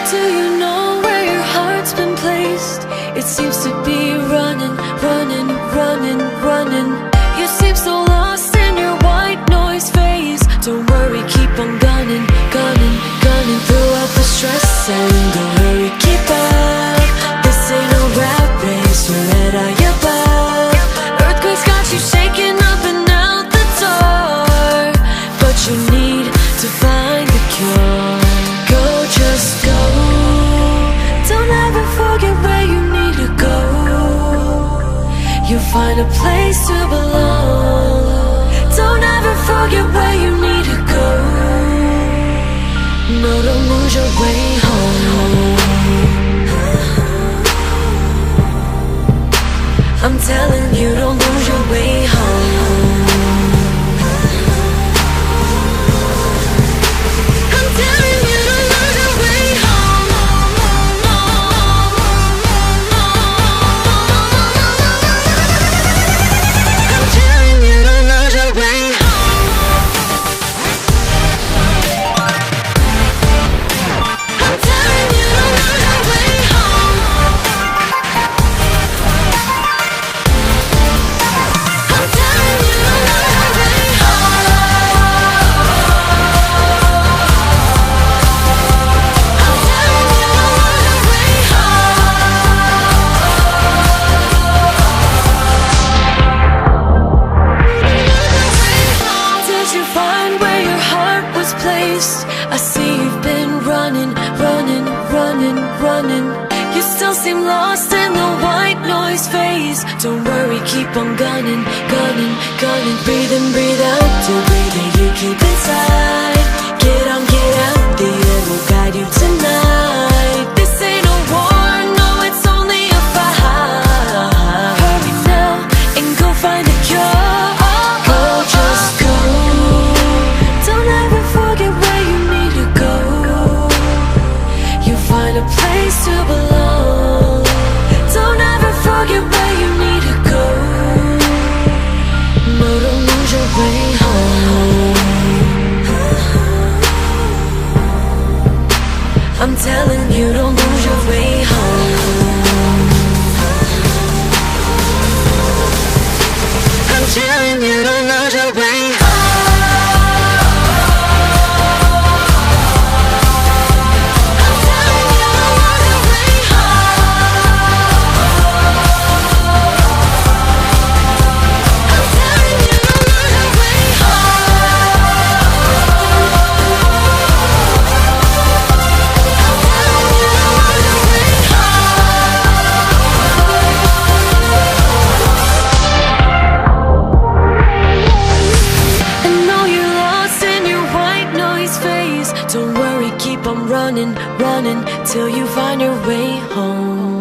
Do you know where your heart's been placed? It seems to be running, running, running, running. You seem so lost in your white noise phase. Don't worry, keep on gunning, gunning, gunning. Throughout the stress and the hurry, keep up. This ain't no rap race, you're head out your butt. Earthquakes got you shaking up and out the door, but you need to find the cure. Go, just go. Don't ever forget where you need to go. You'll find a place to belong. Don't ever forget where you need to go. No, don't lose your way home. I'm telling you, don't lose your way home. I'm telling you, don't lose your way home. I'm telling you, don't lose your way home. I'm telling you, don't lose your way home. I'm telling you, don't lose your way home. I'm telling you, don't lose your way home. Did you find where your heart was placed? I see you've been running, running, running, running. You still seem lost in the white noise phase. Don't worry, keep on gunning, gunning, gunning. Breathe in, breathe out, to breathe that you keep inside. Get on, get out, the air will guide you tonight. This ain't a war, no, it's only a fight. Hurry now and go find a cure. Go, just go. Don't ever forget where you need to go. You'll find a place to belong. Don't ever forget where you need to go. No, don't lose your way home. I'm telling you, don't lose your way home. I'm telling you, don't lose your way home. I'm telling you, don't lose your way home. I'm telling you, don't lose your way I know you're lost in your white noise phase. Don't worry, keep on running, running till you find your way home.